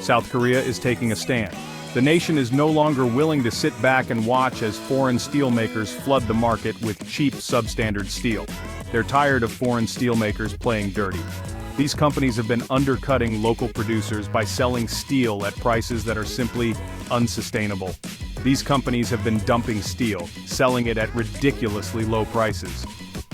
South Korea is taking a stand. The nation is no longer willing to sit back and watch as foreign steelmakers flood the market with cheap substandard steel. They're tired of foreign steelmakers playing dirty. These companies have been undercutting local producers by selling steel at prices that are simply unsustainable. These companies have been dumping steel, selling it at ridiculously low prices.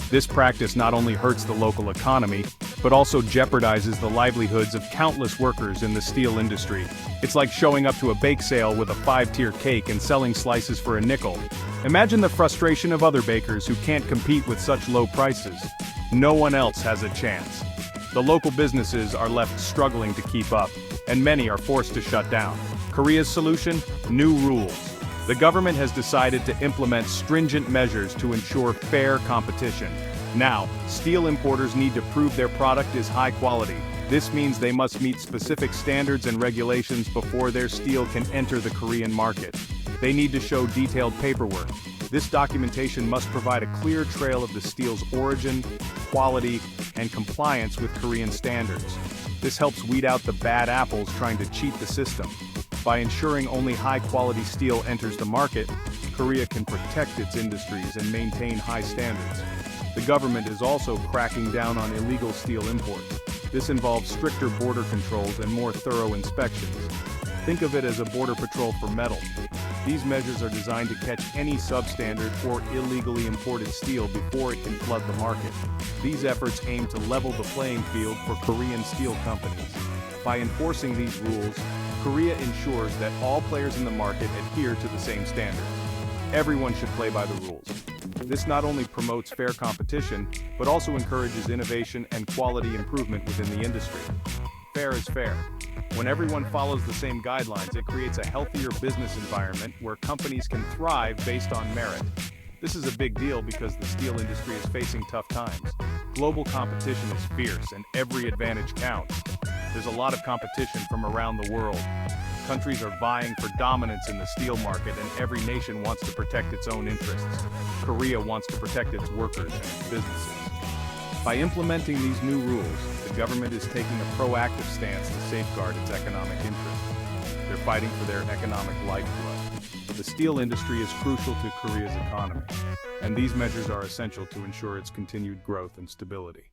This practice not only hurts the local economy, but also jeopardizes the livelihoods of countless workers in the steel industry. It's like showing up to a bake sale with a 5-tier cake and selling slices for a nickel. Imagine the frustration of other bakers who can't compete with such low prices. No one else has a chance. The local businesses are left struggling to keep up, and many are forced to shut down. Korea's solution? New rules. The government has decided to implement stringent measures to ensure fair competition. Now, steel importers need to prove their product is high quality. This means they must meet specific standards and regulations before their steel can enter the Korean market. They need to show detailed paperwork. This documentation must provide a clear trail of the steel's origin, quality, and compliance with Korean standards. This helps weed out the bad apples trying to cheat the system. By ensuring only high-quality steel enters the market, Korea can protect its industries and maintain high standards. The government is also cracking down on illegal steel imports. This involves stricter border controls and more thorough inspections. Think of it as a border patrol for metal. These measures are designed to catch any substandard or illegally imported steel before it can flood the market. These efforts aim to level the playing field for Korean steel companies. By enforcing these rules, Korea ensures that all players in the market adhere to the same standards. Everyone should play by the rules. This not only promotes fair competition, but also encourages innovation and quality improvement within the industry. Fair is fair. When everyone follows the same guidelines, it creates a healthier business environment where companies can thrive based on merit. This is a big deal because the steel industry is facing tough times. Global competition is fierce and every advantage counts. There's a lot of competition from around the world. Countries are vying for dominance in the steel market and every nation wants to protect its own interests. Korea wants to protect its workers and its businesses. By implementing these new rules, the government is taking a proactive stance to safeguard its economic interests. They're fighting for their economic lifeblood. The steel industry is crucial to Korea's economy, and these measures are essential to ensure its continued growth and stability.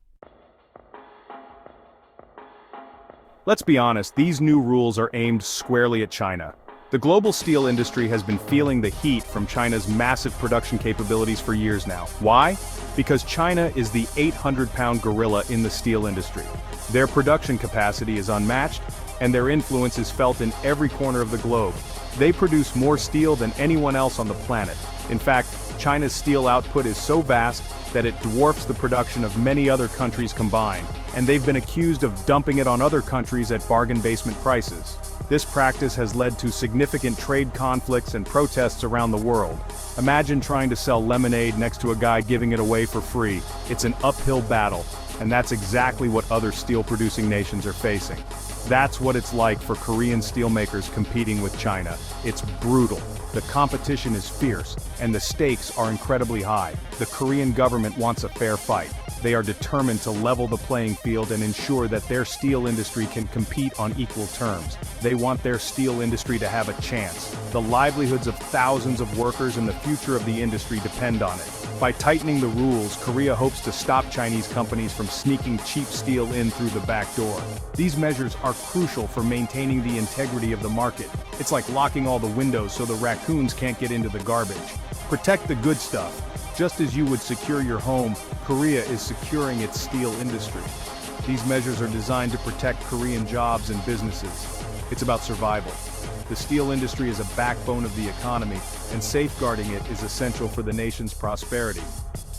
Let's be honest, these new rules are aimed squarely at China. The global steel industry has been feeling the heat from China's massive production capabilities for years now. Why? Because China is the 800-pound gorilla in the steel industry. Their production capacity is unmatched, and their influence is felt in every corner of the globe. They produce more steel than anyone else on the planet. In fact, China's steel output is so vast that it dwarfs the production of many other countries combined, and they've been accused of dumping it on other countries at bargain basement prices. This practice has led to significant trade conflicts and protests around the world. Imagine trying to sell lemonade next to a guy giving it away for free. It's an uphill battle, and that's exactly what other steel-producing nations are facing. That's what it's like for Korean steelmakers competing with China. It's brutal. The competition is fierce, and the stakes are incredibly high. The Korean government wants a fair fight. They are determined to level the playing field and ensure that their steel industry can compete on equal terms. They want their steel industry to have a chance. The livelihoods of thousands of workers and the future of the industry depend on it. By tightening the rules, Korea hopes to stop Chinese companies from sneaking cheap steel in through the back door. These measures are crucial for maintaining the integrity of the market. It's like locking all the windows so the raccoons can't get into the garbage. Protect the good stuff. Just as you would secure your home, Korea is securing its steel industry. These measures are designed to protect Korean jobs and businesses. It's about survival. The steel industry is a backbone of the economy, and safeguarding it is essential for the nation's prosperity.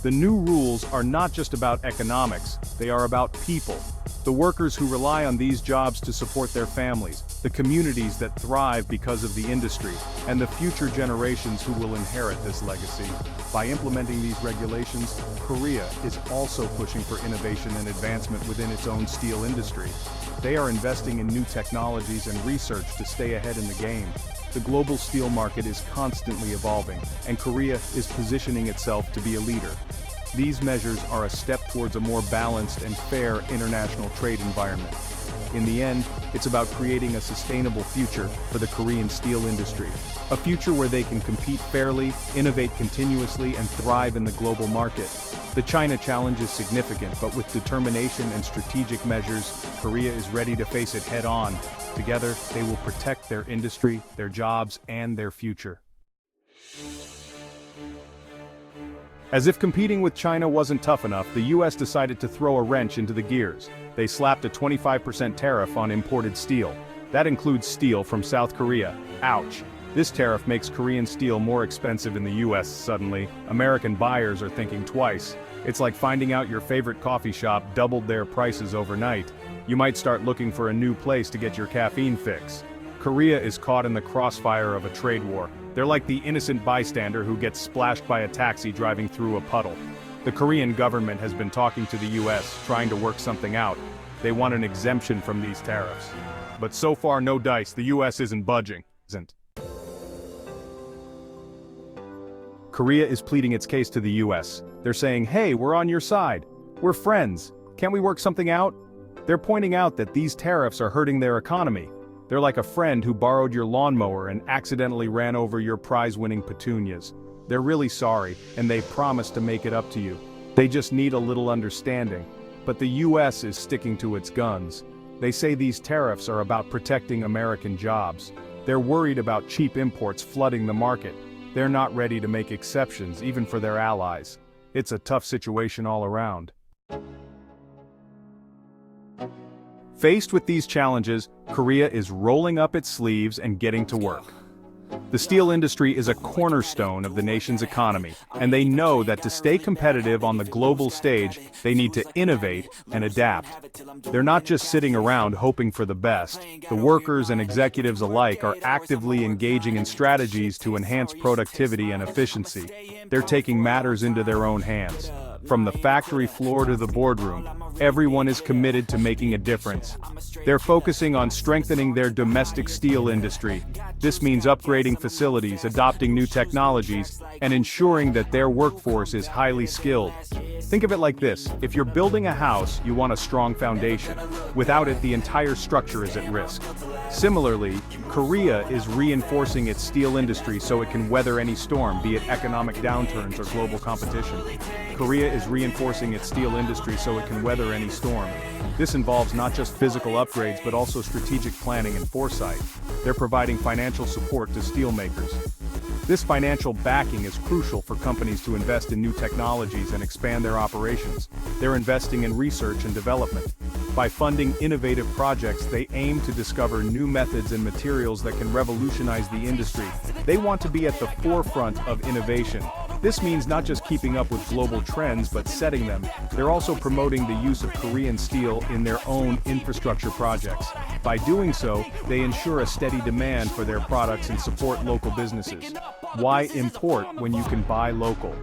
The new rules are not just about economics, they are about people. The workers who rely on these jobs to support their families, the communities that thrive because of the industry, and the future generations who will inherit this legacy. By implementing these regulations, Korea is also pushing for innovation and advancement within its own steel industry. They are investing in new technologies and research to stay ahead in the game. The global steel market is constantly evolving, and Korea is positioning itself to be a leader. These measures are a step towards a more balanced and fair international trade environment. In the end, it's about creating a sustainable future for the Korean steel industry. A future where they can compete fairly, innovate continuously, and thrive in the global market. The China challenge is significant, but with determination and strategic measures, Korea is ready to face it head-on. Together, they will protect their industry, their jobs, and their future. As if competing with China wasn't tough enough, the US decided to throw a wrench into the gears. They slapped a 25% tariff on imported steel. That includes steel from South Korea. Ouch. This tariff makes Korean steel more expensive in the US suddenly. American buyers are thinking twice. It's like finding out your favorite coffee shop doubled their prices overnight. You might start looking for a new place to get your caffeine fix. Korea is caught in the crossfire of a trade war. They're like the innocent bystander who gets splashed by a taxi driving through a puddle. The Korean government has been talking to the US, trying to work something out. They want an exemption from these tariffs. But so far no dice, the US isn't budging. Korea is pleading its case to the US. They're saying, hey, we're on your side. We're friends. Can't we work something out? They're pointing out that these tariffs are hurting their economy. They're like a friend who borrowed your lawnmower and accidentally ran over your prize-winning petunias. They're really sorry, and they promise to make it up to you. They just need a little understanding. But the US is sticking to its guns. They say these tariffs are about protecting American jobs. They're worried about cheap imports flooding the market. They're not ready to make exceptions, even for their allies. It's a tough situation all around. Faced with these challenges, Korea is rolling up its sleeves and getting to work. The steel industry is a cornerstone of the nation's economy, and they know that to stay competitive on the global stage, they need to innovate and adapt. They're not just sitting around hoping for the best. The workers and executives alike are actively engaging in strategies to enhance productivity and efficiency. They're taking matters into their own hands. From the factory floor to the boardroom, everyone is committed to making a difference. They're focusing on strengthening their domestic steel industry. This means upgrading facilities, adopting new technologies, and ensuring that their workforce is highly skilled. Think of it like this: if you're building a house, you want a strong foundation. Without it, the entire structure is at risk. Similarly, Korea is reinforcing its steel industry so it can weather any storm, be it economic downturns or global competition. Korea is reinforcing its steel industry so it can weather any storm. This involves not just physical upgrades but also strategic planning and foresight. They're providing financial support to steelmakers. This financial backing is crucial for companies to invest in new technologies and expand their operations. They're investing in research and development. By funding innovative projects, they aim to discover new methods and materials that can revolutionize the industry. They want to be at the forefront of innovation. This means not just keeping up with global trends but setting them. They're also promoting the use of Korean steel in their own infrastructure projects. By doing so, they ensure a steady demand for their products and support local businesses. Why import when you can buy local?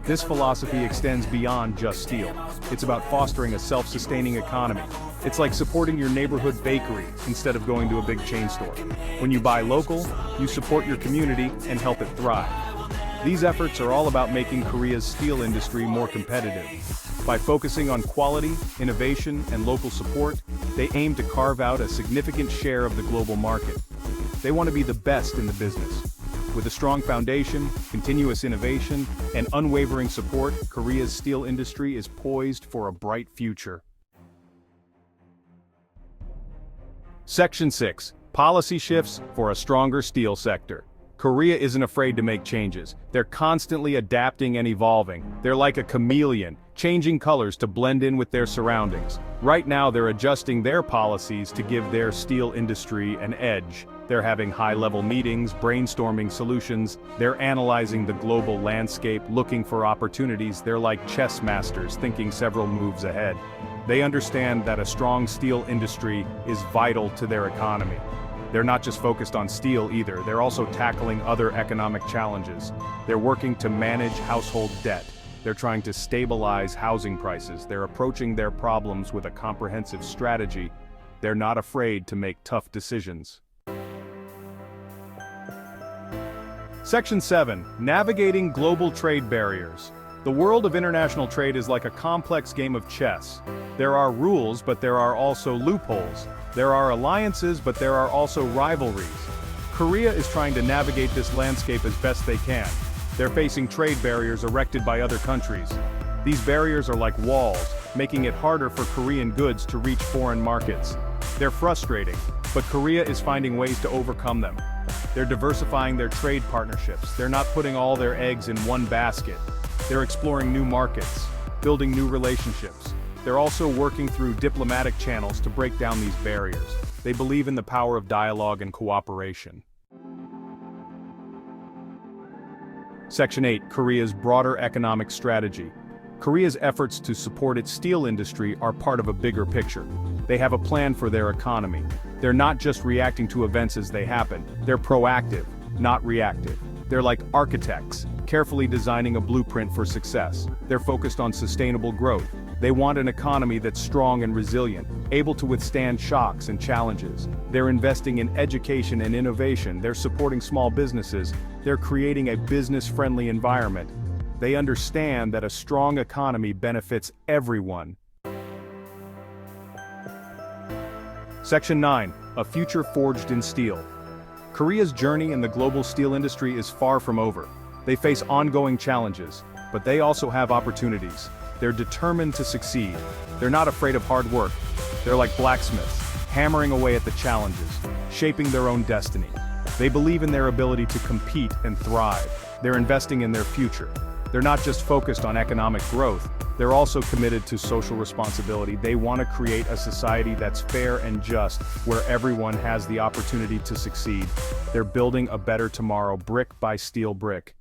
This philosophy extends beyond just steel. It's about fostering a self-sustaining economy. It's like supporting your neighborhood bakery instead of going to a big chain store. When you buy local, you support your community and help it thrive. These efforts are all about making Korea's steel industry more competitive. By focusing on quality, innovation, and local support, they aim to carve out a significant share of the global market. They want to be the best in the business. With a strong foundation, continuous innovation, and unwavering support, Korea's steel industry is poised for a bright future. Section 6. Policy shifts for a stronger steel sector. Korea isn't afraid to make changes. They're constantly adapting and evolving. They're like a chameleon, changing colors to blend in with their surroundings. Right now they're adjusting their policies to give their steel industry an edge. They're having high-level meetings, brainstorming solutions. They're analyzing the global landscape, looking for opportunities. They're like chess masters, thinking several moves ahead. They understand that a strong steel industry is vital to their economy. They're not just focused on steel either, they're also tackling other economic challenges. They're working to manage household debt. They're trying to stabilize housing prices. They're approaching their problems with a comprehensive strategy. They're not afraid to make tough decisions. Section 7. Navigating global trade barriers. The world of international trade is like a complex game of chess. There are rules, but there are also loopholes. There are alliances, but there are also rivalries. Korea is trying to navigate this landscape as best they can. They're facing trade barriers erected by other countries. These barriers are like walls, making it harder for Korean goods to reach foreign markets. They're frustrating, but Korea is finding ways to overcome them. They're diversifying their trade partnerships. They're not putting all their eggs in one basket. They're exploring new markets, building new relationships. They're also working through diplomatic channels to break down these barriers. They believe in the power of dialogue and cooperation. Section 8. Korea's broader economic strategy. Korea's efforts to support its steel industry are part of a bigger picture. They have a plan for their economy. They're not just reacting to events as they happen. They're proactive, not reactive. They're like architects, carefully designing a blueprint for success. They're focused on sustainable growth. They want an economy that's strong and resilient, able to withstand shocks and challenges. They're investing in education and innovation. They're supporting small businesses. They're creating a business-friendly environment. They understand that a strong economy benefits everyone. Section 9. A future forged in steel. Korea's journey in the global steel industry is far from over. They face ongoing challenges, but they also have opportunities. They're determined to succeed. They're not afraid of hard work. They're like blacksmiths, hammering away at the challenges, shaping their own destiny. They believe in their ability to compete and thrive. They're investing in their future. They're not just focused on economic growth, they're also committed to social responsibility. They want to create a society that's fair and just, where everyone has the opportunity to succeed. They're building a better tomorrow, brick by steel brick.